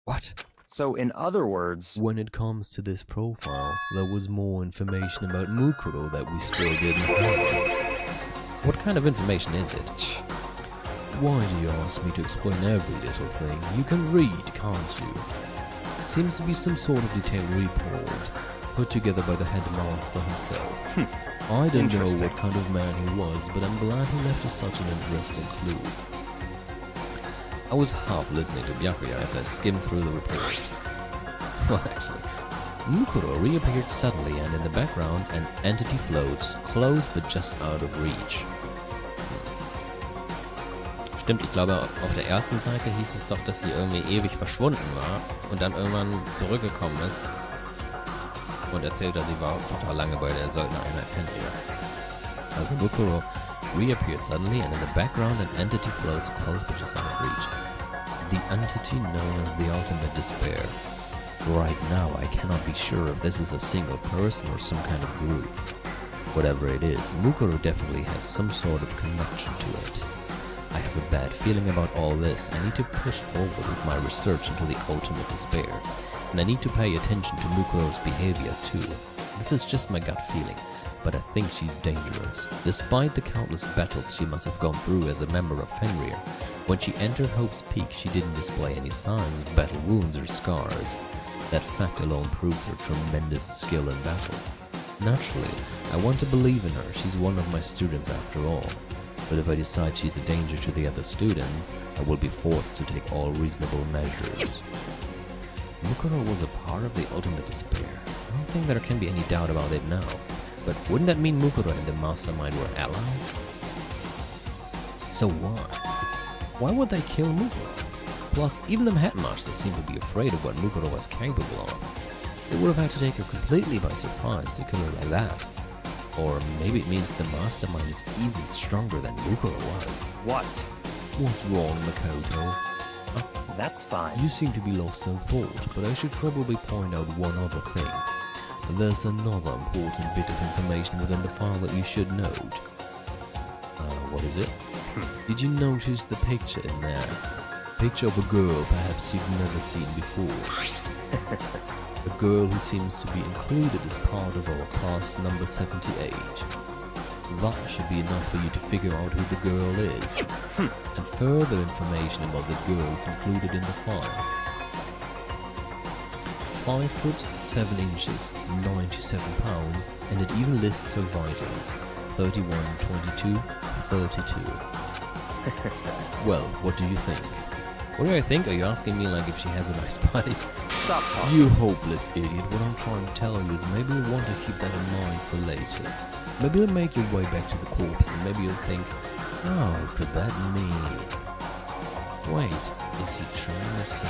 What? So in other words... When it comes to this profile, there was more information about Mukuro that we still didn't have. What kind of information is it? Why do you ask me to explain every little thing? You can read, can't you? It seems to be some sort of detailed report, put together by the headmaster himself. I don't know what kind of man he was, but I'm glad he left us such an interesting clue. I was half listening to Byakuya as I skimmed through the report. Well, actually, Mukuro reappeared suddenly, and in the background, an entity floats, close but just out of reach. Stimmt, ich glaube, auf der ersten Seite hieß es doch, dass sie irgendwie ewig verschwunden war und dann irgendwann zurückgekommen ist und erzählt hat, sie war total lange bei der Söldnereinheit Fenrir. Also Mukuro reappeared suddenly, and in the background, an entity floats close but just out of reach. The entity known as the Ultimate Despair. Right now, I cannot be sure if this is a single person or some kind of group. Whatever it is, Mukuro definitely has some sort of connection to it. I have a bad feeling about all this. I need to push forward with my research into the Ultimate Despair. And I need to pay attention to Mukuro's behavior too. This is just my gut feeling, but I think she's dangerous. Despite the countless battles she must have gone through as a member of Fenrir, when she entered Hope's Peak, she didn't display any signs of battle wounds or scars. That fact alone proves her tremendous skill in battle. Naturally, I want to believe in her. She's one of my students after all. But if I decide she's a danger to the other students, I will be forced to take all reasonable measures. Mukuro was a part of the Ultimate Despair. I don't think there can be any doubt about it now. But wouldn't that mean Mukuro and the Mastermind were allies? So why? Why would they kill Mukuro? Plus, even the headmasters seem to be afraid of what Mukuro was capable of. They would have had to take her completely by surprise to kill her like that. Or maybe it means the Mastermind is even stronger than Mukuro was. What? What's wrong, Makoto? That's fine. You seem to be lost in thought, but I should probably point out one other thing. There's another important bit of information within the file that you should note. What is it? Did you notice the picture in there? Picture of a girl perhaps you've never seen before. A girl who seems to be included as part of our class number 78. That should be enough for you to figure out who the girl is. And further information about the girl is included in the file. 5 foot 7 inches, 97 pounds, and it even lists her vitals. 31, 22, 32. Well, what do you think? What do I think? Are you asking me like if she has a nice body? Stop talking. You hopeless idiot. What I'm trying to tell you is maybe you'll want to keep that in mind for later. Maybe you'll make your way back to the corpse and maybe you'll think, oh, could that mean? Wait, is he trying to say...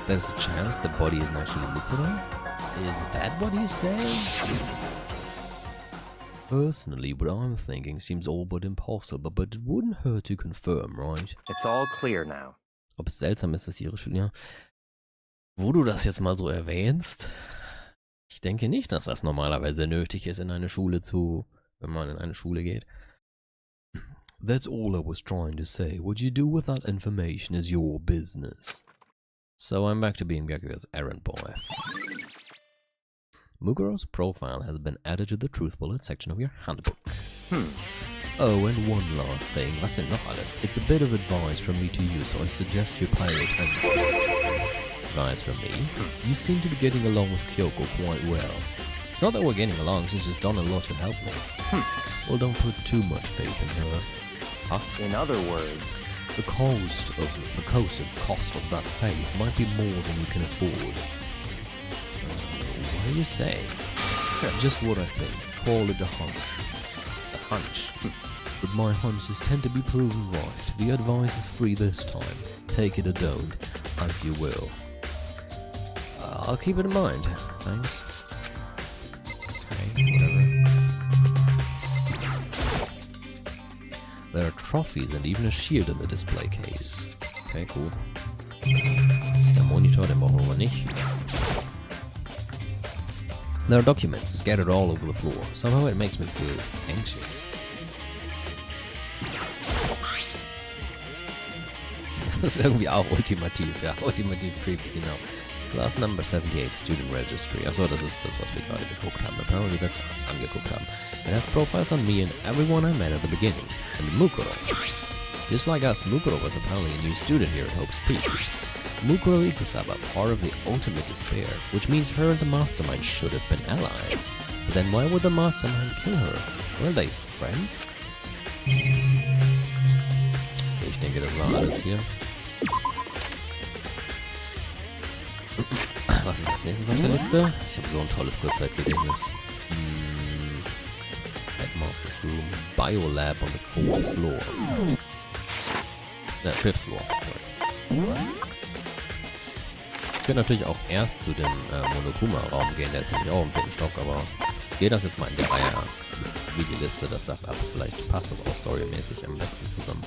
There's a chance the body isn't actually Mukuro? Is that what he's saying? Personally, what I'm thinking seems all but impossible, but it wouldn't hurt to confirm, right? It's all clear now. Ob es seltsam ist, dass ihre Schule, ja. Wo du das jetzt mal so erwähnst, ich denke nicht, dass das normalerweise nötig ist, in eine Schule wenn man in eine Schule geht. That's all I was trying to say. What you do with that information is your business. So I'm back to being Byakuya's errand boy. Mukuro's profile has been added to the Truth Bullet section of your handbook. Oh, and one last thing. Was denn noch alles? It's a bit of advice from me to you, so I suggest you pay attention. Advice from me? You seem to be getting along with Kyoko quite well. It's not that we're getting along, she's just done a lot to help me. Well, don't put too much faith in her. Huh? In other words... The cost of that faith might be more than you can afford. What do you say? Just what I think. Call it a hunch. A hunch? But my hunches tend to be proven right. The advice is free this time. Take it or don't, as you will. I'll keep it in mind. Thanks. Okay, whatever. There are trophies and even a shield in the display case. Okay, cool. Ist der Monitor, den brauchen wir nicht. There are documents scattered all over the floor. Somehow it makes me feel anxious. Das ist irgendwie auch ultimativ, ja. Ultimativ creepy, genau. Class number 78, Student Registry. Achso, das ist das, was wir gerade geguckt haben. Apparently that's us angeguckt haben. It has profiles on me and everyone I met at the beginning. And Mukuro. Just like us, Mukuro was apparently a new student here at Hope's Peak. Mukuro Ikusaba, part of the Ultimate Despair, which means her and the Mastermind should have been allies. But then why would the Mastermind kill her? Were they friends? Ich denke, das war alles hier. Was ist als nächstes auf der Liste? Ich habe so ein tolles Kurzzeitgedächtnis. Headmaster's Room. Biolab on the 4th floor. 5th floor. Sorry. Ich könnte natürlich auch erst zu dem Monokuma-Raum gehen, der ist nämlich auch im 4. Stock, aber ich gehe das jetzt mal in der Reihe wie die Liste das sagt ab. Vielleicht passt das auch storymäßig am besten zusammen.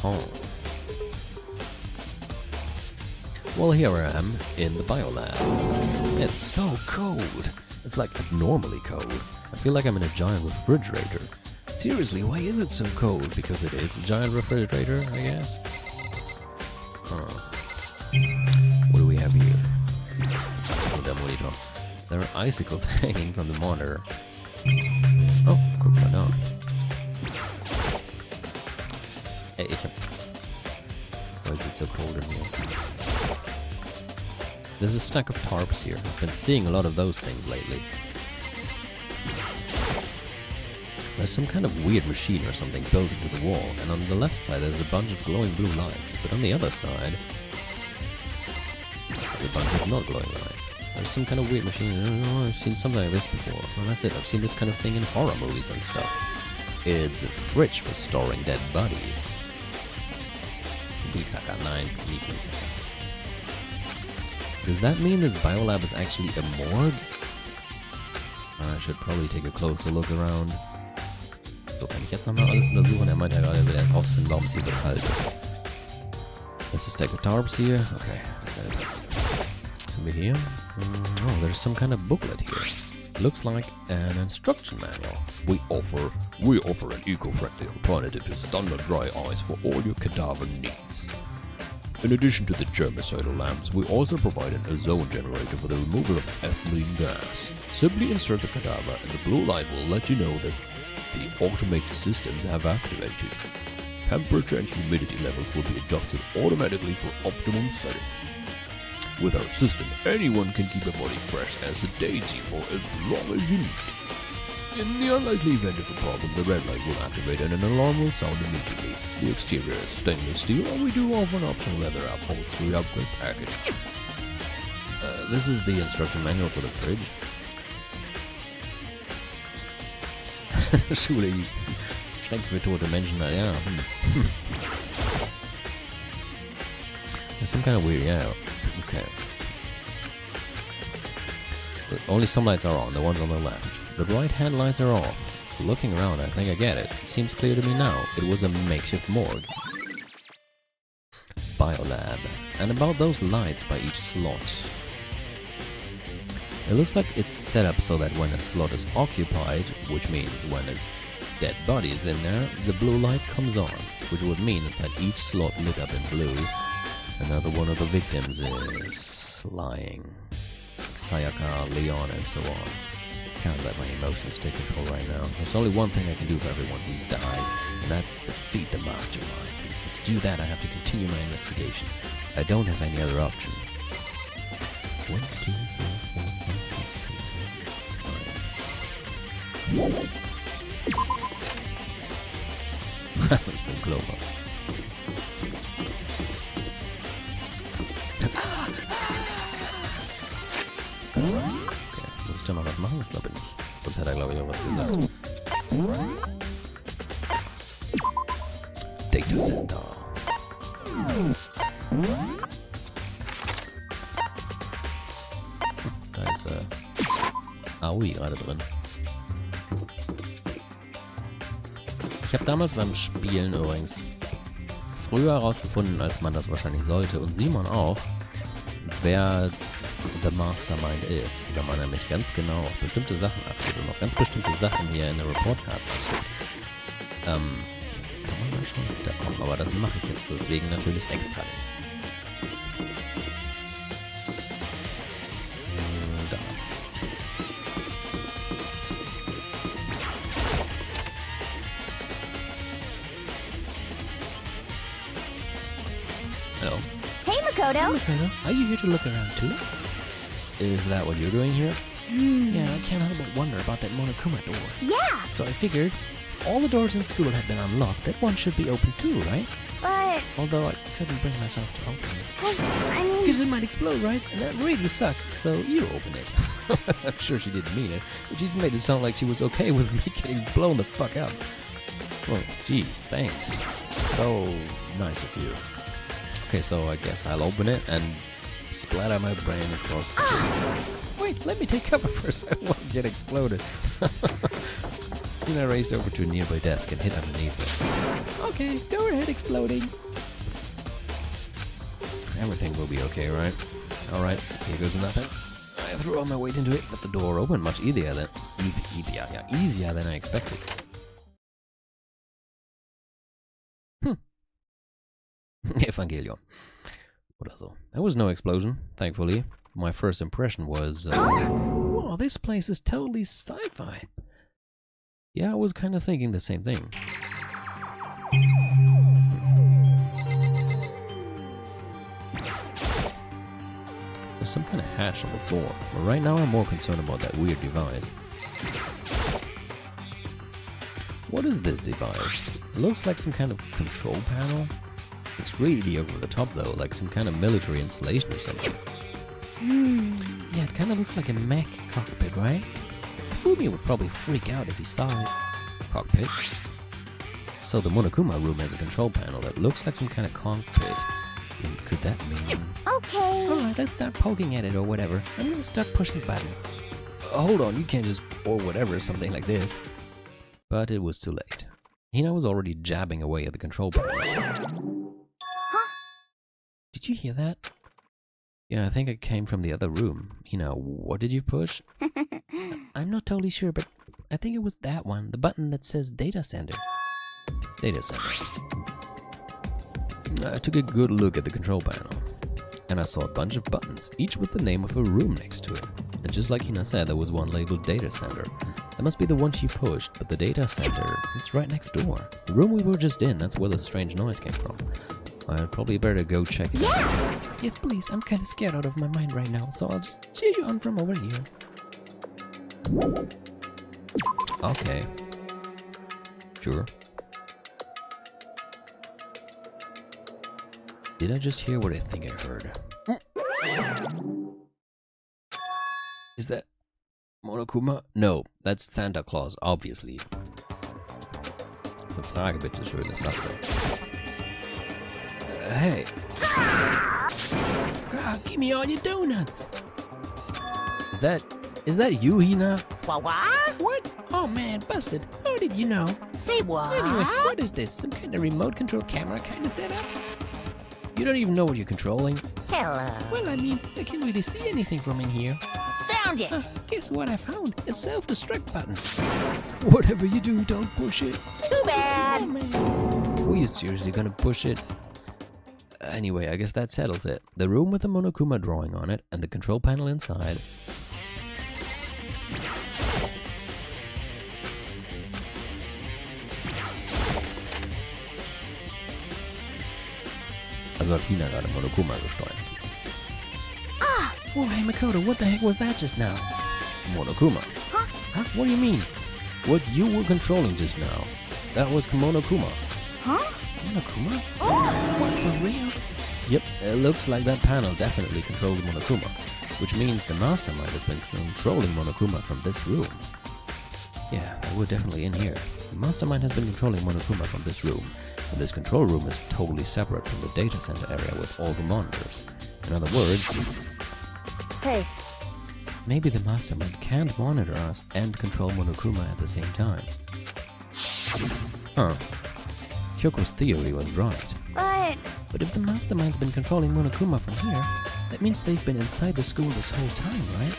Oh. Well, here I am in the biolab. It's so cold. It's like abnormally cold. I feel like I'm in a giant refrigerator. Seriously, why is it so cold? Because it is a giant refrigerator, I guess. Huh. What do we have here? Oh, der Monitor. There are icicles hanging from the monitor. Oh, guck mal da. Ey, ich hab... Why is it so cold in here? There's a stack of tarps here. I've been seeing a lot of those things lately. There's some kind of weird machine or something built into the wall, and on the left side there's a bunch of glowing blue lights, but on the other side there's a bunch of not glowing lights. There's some kind of weird machine. I don't know, I've seen something like this before. Well, that's it. I've seen this kind of thing in horror movies and stuff. It's a fridge for storing dead bodies. Misaka 9. Does that mean this biolab is actually a morgue? I should probably take a closer look around. So, kann ich jetzt nochmal alles untersuchen? Er meint ja gerade, er will erst rausfinden, warum es hier so kalt ist. There's a stack of tarps here. Okay, was sind wir hier? Oh, there's some kind of booklet here. Looks like an instruction manual. We offer an eco-friendly alternative to standard dry ice for all your cadaver needs. In addition to the germicidal lamps, we also provide an ozone generator for the removal of ethylene gas. Simply insert the cadaver and the blue light will let you know that the automated systems have activated. Temperature and humidity levels will be adjusted automatically for optimum settings. With our system, anyone can keep a body fresh as a daisy for as long as you need. In the unlikely event of a problem, the red light will activate and an alarm will sound immediately. The exterior is stainless steel, and we do offer an optional leather upholstery upgrade package. This is the instruction manual for the fridge. Schule, schrecklich für tote Menschen, ja. There's some kind of weird, yeah. Okay. But only some lights are on, the ones on the left. The right-hand lights are off. Looking around, I think I get it. It seems clear to me now. It was a makeshift morgue. Biolab. And about those lights by each slot. It looks like it's set up so that when a slot is occupied, which means when a dead body is in there, the blue light comes on, which would mean it's that each slot lit up in blue. Another one of the victims is lying. Sayaka, Leon, and so on. Can't let my emotions take control right now. There's only one thing I can do for everyone who's died, and that's defeat the mastermind. But to do that, I have to continue my investigation. I don't have any other option. 1, 2, 3, 4, 5, 6, 7, 8. Ich bin Clover. Okay, muss ich da noch was machen? Ich glaube nicht. Sonst hat er, glaube ich, auch was gesagt. Data Center. Da ist Aoi gerade drin. Ich habe damals beim Spielen übrigens früher herausgefunden, als man das wahrscheinlich sollte, und Simon auch, wer The Mastermind ist, wenn man nämlich ganz genau auf bestimmte Sachen achtet und auf ganz bestimmte Sachen hier in der Report Card achtet. Kann man da schon runterkommen, aber das mache ich jetzt deswegen natürlich extra nicht. Da. Hello. Hey, Makoto. Makoto, are you here to look around too? Is that what you're doing here? Yeah, I can't help but wonder about that Monokuma door. Yeah, So I figured, if all the doors in school had been unlocked, that one should be open too, right? but Although I couldn't bring myself to open it. I mean, Because it might explode, right? And that really suck, so you open it. I'm sure she didn't mean it, but she's made it sound like she was okay with me getting blown the fuck up. Well, gee, thanks. So nice of you. Okay, so I guess I'll open it and splatter my brain across the table. Wait, let me take cover first. I don't want to get exploded. Then I raced over to a nearby desk and hid underneath it. Okay, go ahead exploding. Everything will be okay, right? Alright, here goes nothing. I threw all my weight into it, but the door opened much easier than easier than I expected. Evangelion. Oder so. There was no explosion, thankfully. My first impression was, wow, this place is totally sci-fi. Yeah, I was kind of thinking the same thing. There's some kind of hatch on the floor, but right now I'm more concerned about that weird device. What is this device? It looks like some kind of control panel. It's really over the top though, like some kind of military installation or something. Yeah, it kind of looks like a mech cockpit, right? Fumi would probably freak out if he saw it. Cockpit. So the Monokuma room has a control panel that looks like some kind of cockpit. Could that mean... okay. Alright, let's start poking at it or whatever. I'm gonna start pushing buttons. Hold on, you can't just... or whatever, something like this. But it was too late. Hina was already jabbing away at the control panel. Did you hear that? Yeah, I think it came from the other room. Hina, what did you push? I'm not totally sure, but I think it was that one. The button that says Data Center. Data Center. I took a good look at the control panel. And I saw a bunch of buttons, each with the name of a room next to it. And just like Hina said, there was one labeled Data Center. That must be the one she pushed, but the Data Center, it's right next door. The room we were just in, that's where the strange noise came from. I'd probably better go check it out. Yes, please. I'm kind of scared out of my mind right now, so I'll just cheer you on from over here. Okay. Sure. Did I just hear what I think I heard? Is that Monokuma? No, that's Santa Claus, obviously. The Frage bitte schön ist das denn? Hey. Give me all your donuts. Is that you, Hina? What? Oh man, busted. How did you know? Say what? Anyway, what is this? Some kind of remote control camera kind of setup? You don't even know what you're controlling? Hello. Well, I mean, I can't really see anything from in here. Found it. Guess what I found? A self-destruct button. Whatever you do, don't push it. Too bad. Oh man. Were you seriously gonna push it? Anyway, I guess that settles it. The room with the Monokuma drawing on it and the control panel inside. Also hat Hina gerade Monokuma gesteuert. Oh, hey Makoto, what the heck was that just now? Monokuma. Huh? What do you mean? What you were controlling just now? That was Monokuma. Monokuma? What, for real? Yep, it looks like that panel definitely controlled Monokuma, which means the mastermind has been controlling Monokuma from this room. Yeah, we're definitely in here. The mastermind has been controlling Monokuma from this room, and this control room is totally separate from the data center area with all the monitors. In other words... Hey. Maybe the mastermind can't monitor us and control Monokuma at the same time. Huh. Kyoko's theory was right. But if the mastermind's been controlling Monokuma from here, that means they've been inside the school this whole time, right?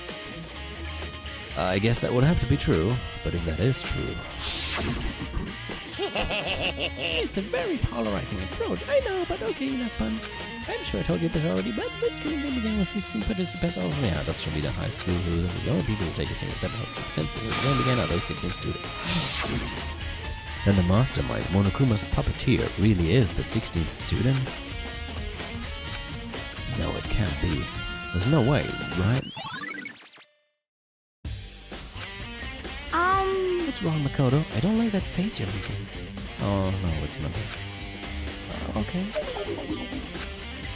I guess that would have to be true, but if that is true... It's a very polarizing approach. I know, but okay, enough puns. I'm sure I told you this already, but this game will begin with 16 participants. Oh, yeah, that's schon wieder high school. The only people who take a single step since the game began are those 16 students. Then the mastermind, Monokuma's puppeteer, really is the 16th student? No, it can't be. There's no way, right? What's wrong, Makoto? I don't like that face you're making. Oh, no, it's nothing. Okay.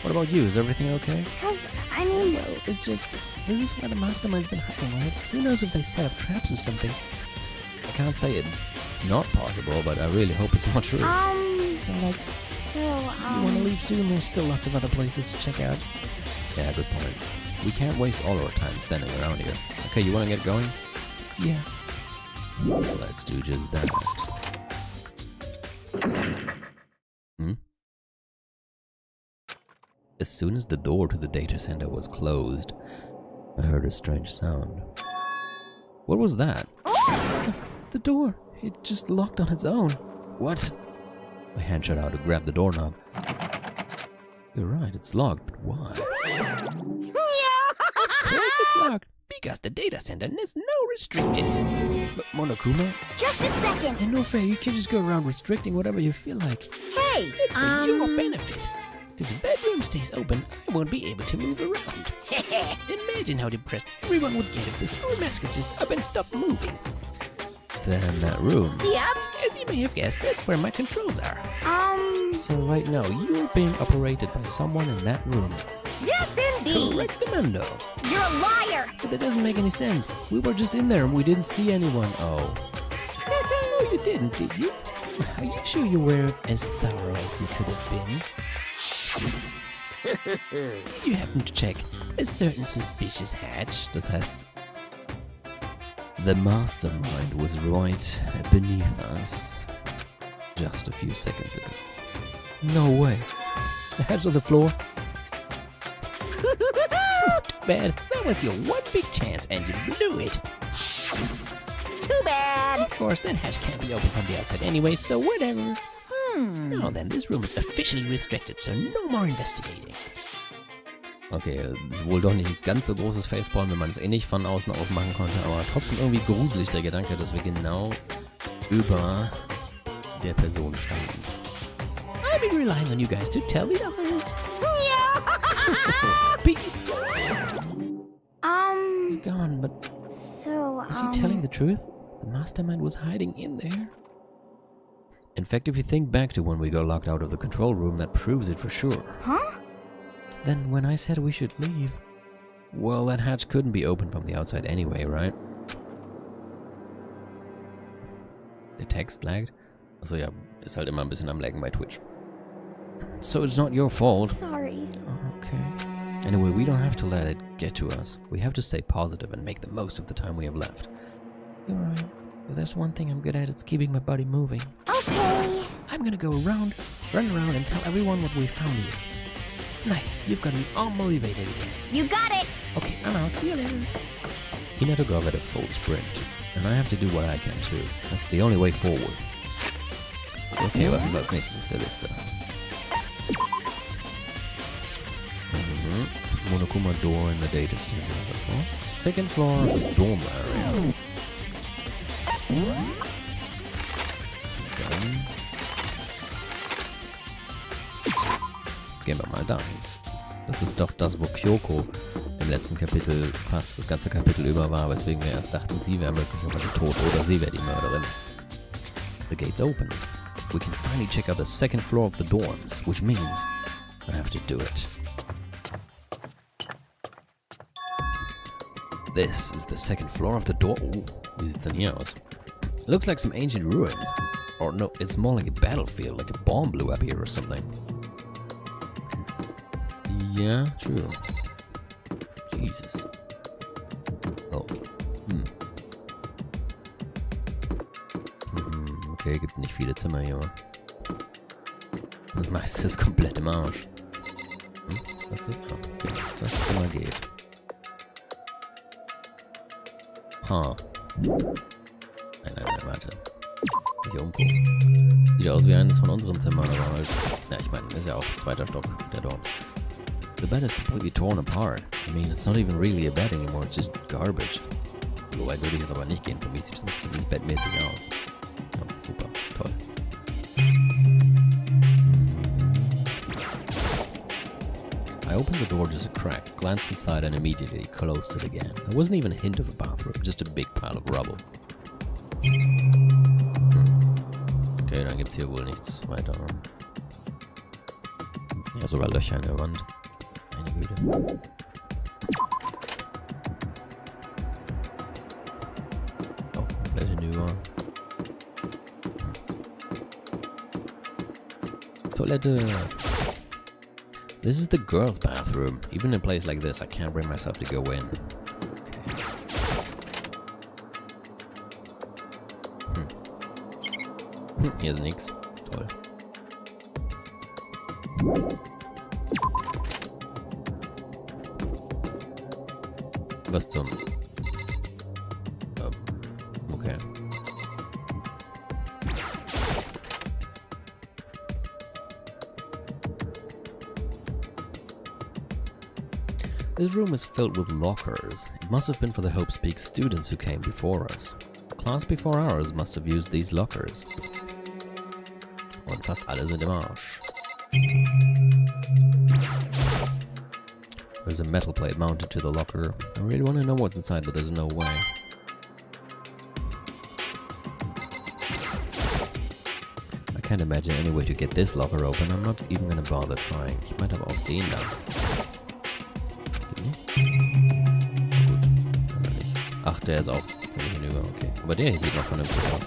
What about you? Is everything okay? Cause, I mean... Well, it's just... This is where the mastermind's been hiding, right? Who knows if they set up traps or something? I can't say it's not possible, but I really hope it's not true. So, like... You wanna leave soon? There's still lots of other places to check out. Yeah, good point. We can't waste all our time standing around here. Okay, you wanna get going? Yeah. Let's do just that. As soon as the door to the data center was closed, I heard a strange sound. What was that? The door. It just locked on its own. What? My hand shot out to grab the doorknob. You're right, it's locked, but why? Of course it's locked. Because the data center is no restricted. But Monokuma? Just a second. And no fair, you can't just go around restricting whatever you feel like. Hey, It's for your benefit. Because if that room stays open, I won't be able to move around. Imagine how depressed everyone would get if the school mascot just up and stopped moving. Then that room. Yep. As you may have guessed, that's where my controls are. So right now, you're being operated by someone in that room. Yes, indeed. Correctamundo. you're a liar. But that doesn't make any sense. We were just in there and we didn't see anyone. Oh. No, you didn't, did you? Are you sure you were as thorough as you could have been? Did you happen to check a certain suspicious hatch? Das heißt, the mastermind was right beneath us just a few seconds ago. No way. The hatch on the floor? Too bad. That was your one big chance and you blew it. Too bad. Of course, that hatch can't be opened from the outside anyway, so whatever. Now then, this room is officially restricted, so no more investigating. Okay, ist wohl doch nicht ein ganz so großes Facepalm, wenn man es eh nicht von außen aufmachen konnte, aber trotzdem irgendwie gruselig der Gedanke, dass wir genau über der Person standen. I'll be relying on you guys to tell me the others. Peace. He's gone, but So, is he telling the truth? The mastermind was hiding in there. In fact, if you think back to when we got locked out of the control room, that proves it for sure. Huh? Then when I said we should leave, well, that hatch couldn't be opened from the outside anyway, right? Der Text lagged? Also ja, ist halt immer ein bisschen am laggen bei Twitch. So it's not your fault. Sorry. Okay. Anyway, we don't have to let it get to us. We have to stay positive and make the most of the time we have left. You're right. If there's one thing I'm good at, it's keeping my body moving. Okay. I'm gonna go around, run around and tell everyone what we found here. Nice, you've got me all motivated again. You got it. Okay, I'm out, see you later. Hina took off at a full sprint, and I have to do what I can too. That's the only way forward. Okay, was ist als nächstes auf der Liste? Monokuma door in the data center. Second floor of the dorm area. Dann gehen wir mal dahin. Das ist doch das, wo Kyoko im letzten Kapitel fast das ganze Kapitel über war, weswegen wir erst dachten, sie wäre möglicherweise tot oder sie wäre die Mörderin. The gate's open. We can finally check out the second floor of the dorms, which means I have to do it. This is the second floor of the door. Ooh, wie sieht's denn hier aus? Looks like some ancient ruins. Or no, it's more like a battlefield, like a bomb blew up here or something. Yeah, true. Jesus. Oh. Okay, gibt nicht viele Zimmer hier. Das meiste ist komplett im Arsch. Was ist das? Oh, okay. Das Zimmer geht. Nein, warte. Hier umgucken. ja aus wie eines von unseren Zimmern, aber halt... Ja, ich meine, ist ja auch zweiter Stock, der Dorf. The bed is completely torn apart. I mean, it's not even really a bed anymore, it's just garbage. So weit würde ich jetzt aber nicht gehen, für mich sieht das ziemlich bettmäßig aus. Ja, super, toll. I opened the door just a crack, glanced inside and immediately closed it again. There wasn't even a hint of a bathroom, just a big pile of rubble. Okay, dann gibt's hier wohl nichts weiter. Ja, sogar Löcher in der Wand. Meine Güte. Auch komplett hinüber. Toilette. This is the girls' bathroom. Even in a place like this, I can't bring myself to go in. Okay. Hier ist nix. Toll. Was zum... okay. This room is filled with lockers. It must have been for the Hope's Peak students who came before us. Class before ours must have used these lockers. Und fast alle sind im Arsch. There's a metal plate mounted to the locker. I really want to know what's inside, but there's no way. I can't imagine any way to get this locker open. I'm not even gonna bother trying. Ich meinte aber auch den da. Ach, der ist auch ziemlich hinüber, okay. Aber der hier sieht noch vernünftig aus.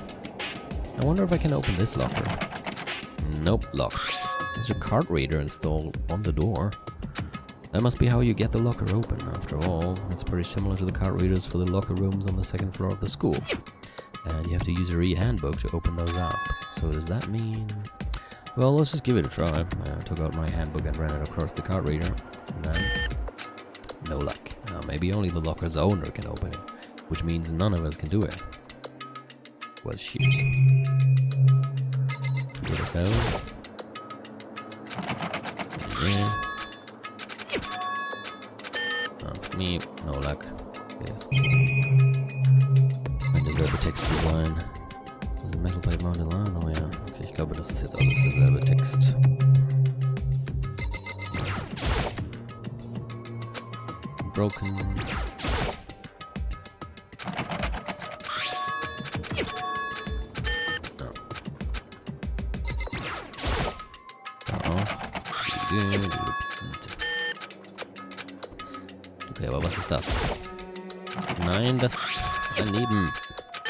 I wonder if I can open this locker. Nope, locked. There's a card reader installed on the door. That must be how you get the locker open. After all, it's pretty similar to the card readers for the locker rooms on the second floor of the school. And you have to use your e-handbook to open those up. So does that mean... Well, let's just give it a try. I took out my handbook and ran it across the card reader. And then... no luck. Maybe only the locker's owner can open it. Which means none of us can do it. Well, shit. Get us out. Yeah. Oh, me. No luck. Yes. Ein derselbe Text zu sein. Metal plate mounted line. Oh ja. Okay, ich glaube, das ist jetzt alles derselbe Text. Broken. Okay, aber was ist das? Nein, das daneben.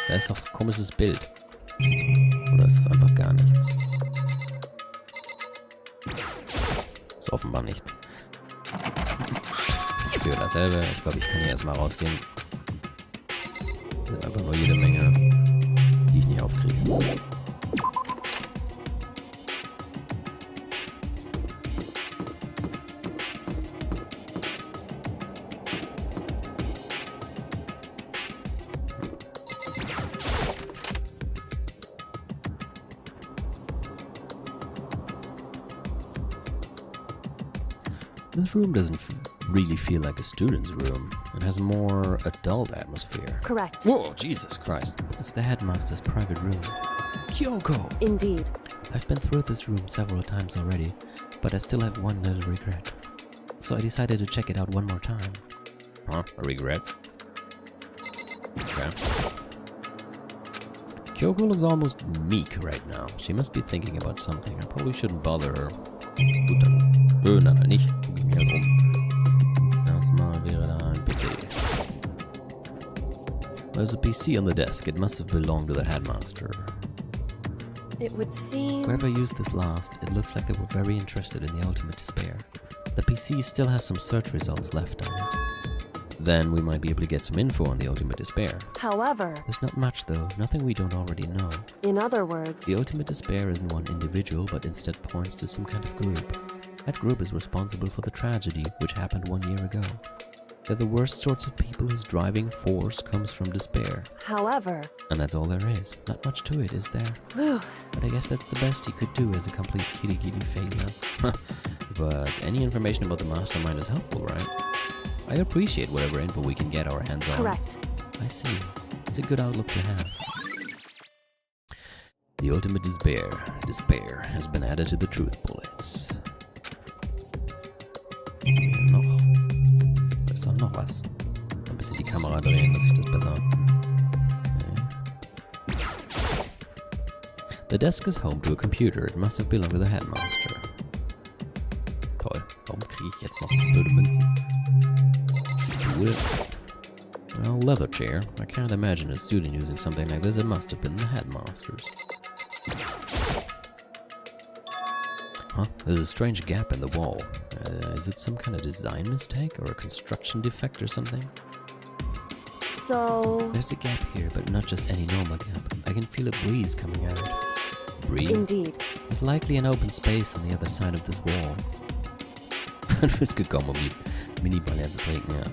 Da ist doch ein komisches Bild. Oder ist das einfach gar nichts? Ist offenbar nichts. Ich spüre dasselbe. Ich glaube, ich kann hier erstmal rausgehen. Das sind einfach nur jede Menge, die ich nicht aufkriege. This room doesn't really feel like a student's room. It has more adult atmosphere. Correct. Whoa, Jesus Christ. It's the headmaster's private room. Kyoko! Indeed. I've been through this room several times already, but I still have one little regret. So I decided to check it out one more time. Huh? A regret? Okay. Kyoko looks almost meek right now. She must be thinking about something. I probably shouldn't bother her. Gut, dann. Nein, nicht. Guck ich mir halt um. Erstmal wäre da ein PC. There's a PC on the desk. It must have belonged to the headmaster. It would seem... Whoever used this last, it looks like they were very interested in the ultimate despair. The PC still has some search results left on it. Then we might be able to get some info on the ultimate despair. However, There's not much though, nothing we don't already know. in other words, The ultimate despair isn't one individual, but instead points to some kind of group. That group is responsible for the tragedy which happened 1 year ago. They're the worst sorts of people whose driving force comes from despair. However, And that's all there is. Not much to it, is there? whew, But I guess that's the best he could do as a complete kitty failure. But any information about the mastermind is helpful, right? I appreciate whatever info we can get our hands on. correct. I see. It's a good outlook to have. The ultimate despair has been added to the truth bullets. Noch? Da ist doch noch was. Ein bisschen die Kamera drehen, dass ich das besser... Okay. The desk is home to a computer. It must have belonged to the headmaster. Toll. Warum kriege ich jetzt noch blöde Münzen? Stuhl. Well, leather chair. I can't imagine a student using something like this. It must have been the headmaster's. Huh? There's a strange gap in the wall. Is it some kind of design mistake or a construction defect or something? So, There's a gap here, but not just any normal gap. I can feel a breeze coming out. Breeze? indeed. There's likely an open space on the other side of this wall. Du bist gekommen, um die Mini-Ballern zu trinken, ja.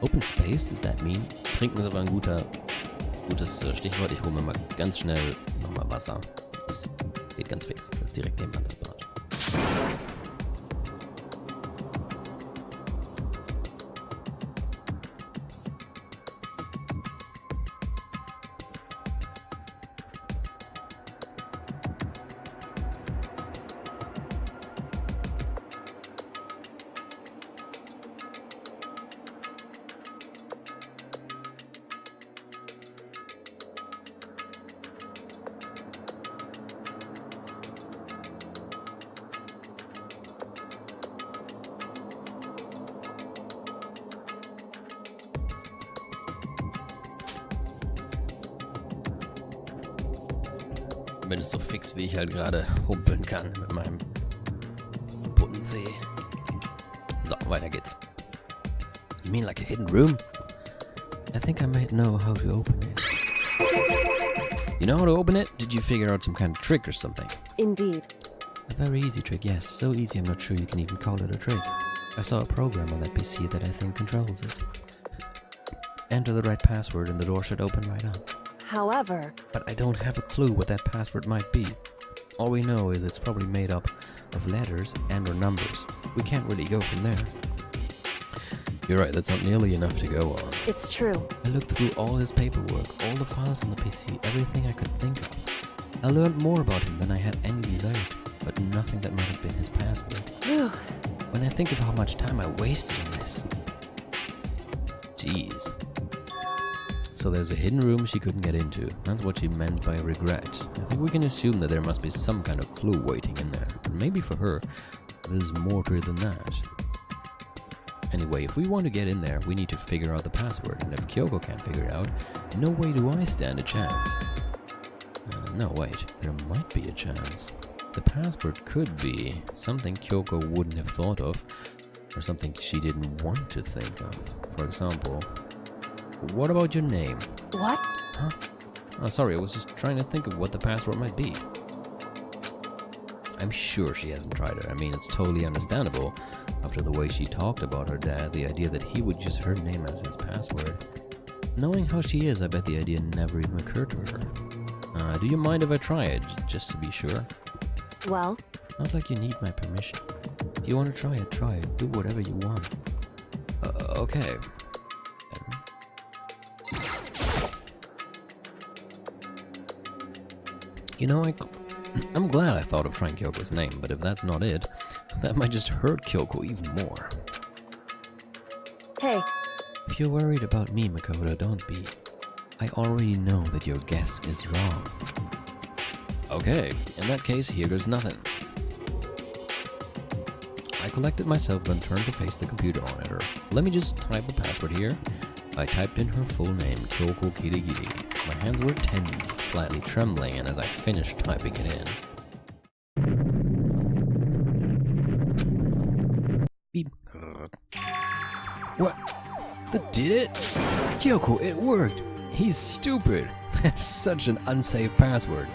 Open space, does that mean? Trinken ist aber ein gutes Stichwort. Ich hole mir mal ganz schnell nochmal Wasser. Das geht ganz fix. Das ist direkt nebenan das Bad. Bin es so fix, wie ich halt gerade humpeln kann mit meinem Puttenzeh. So, weiter geht's. You mean like a hidden room? I think I might know how to open it. You know how to open it? Did you figure out some kind of trick or something? Indeed. A very easy trick, yes. So easy I'm not sure you can even call it a trick. I saw a program on that PC that I think controls it. Enter the right password and the door should open right up. However, But I don't have a clue what that password might be. All we know is it's probably made up of letters and or numbers. We can't really go from there. You're right, that's not nearly enough to go on. it's true. I looked through all his paperwork, all the files on the PC, everything I could think of. I learned more about him than I had any desire to, but nothing that might have been his password. Whew, When I think of how much time I wasted on this. Jeez. So there's a hidden room she couldn't get into. That's what she meant by regret. I think we can assume that there must be some kind of clue waiting in there. But maybe for her, there's more to it than that. Anyway, if we want to get in there, we need to figure out the password. And if Kyoko can't figure it out, no way do I stand a chance. No, wait. There might be a chance. The password could be something Kyoko wouldn't have thought of. Or something she didn't want to think of. For example... What about your name? what? Huh? Oh, sorry, I was just trying to think of what the password might be. I'm sure she hasn't tried it. I mean, it's totally understandable. After the way she talked about her dad, the idea that he would use her name as his password. Knowing how she is, I bet the idea never even occurred to her. Do you mind if I try it, just to be sure? Well, Not like you need my permission. If you want to try it, try it. Do whatever you want. Okay. You know, I'm glad I thought of trying Kyoko's name, but if that's not it, that might just hurt Kyoko even more. hey, If you're worried about me, Makoto, don't be. I already know that your guess is wrong. Okay, in that case, here goes nothing. I collected myself, then turned to face the computer monitor. Let me just type a password here. I typed in her full name, Kyoko Kirigiri. My hands were tense, slightly trembling, and as I finished typing it in... Beep. What? That did it? Kyoko, it worked! He's stupid! That's such an unsafe password.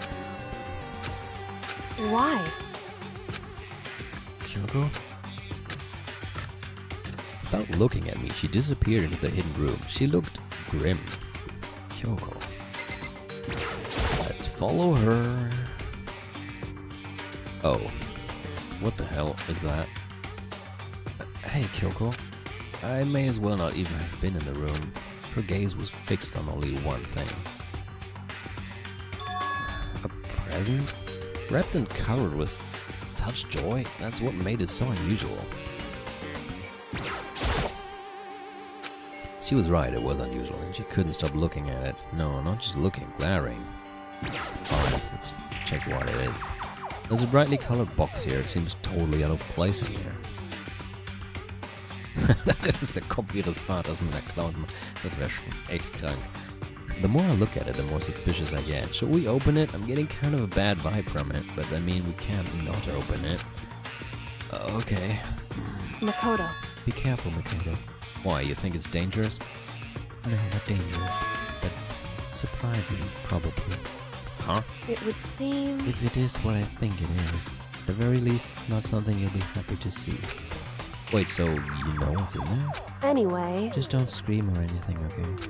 Kyoko? Without looking at me, she disappeared into the hidden room. She looked grim. Kyoko. Let's follow her. Oh. What the hell is that? Hey, Kyoko. I may as well not even have been in the room. Her gaze was fixed on only one thing. A present? Wrapped and covered with such joy? That's what made it so unusual. She was right, it was unusual, and she couldn't stop looking at it. No, not just looking, glaring. Alright, let's check what it is. There's a brightly colored box here. It seems totally out of place in here. Das ist der Kopf ihres Vaters mit der Clown. Das wäre echt krank. The more I look at it, the more suspicious I get. Should we open it? I'm getting kind of a bad vibe from it, but I mean, we can't not open it. Okay. Makoto. Be careful, Makoto. Why, you think it's dangerous? No, not dangerous, but surprising, probably. Huh? It would seem... If it is what I think it is, at the very least, it's not something you'll be happy to see. Wait, so you know what's in there? Anyway... Just don't scream or anything, okay?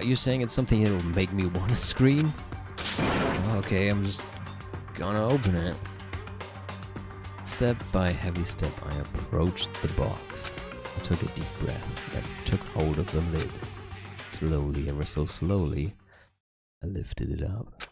You're saying it's something that'll make me want to scream? Okay, I'm just gonna open it. Step by heavy step, I approached the box. I took a deep breath and took hold of the lid. Slowly, ever so slowly, I lifted it up.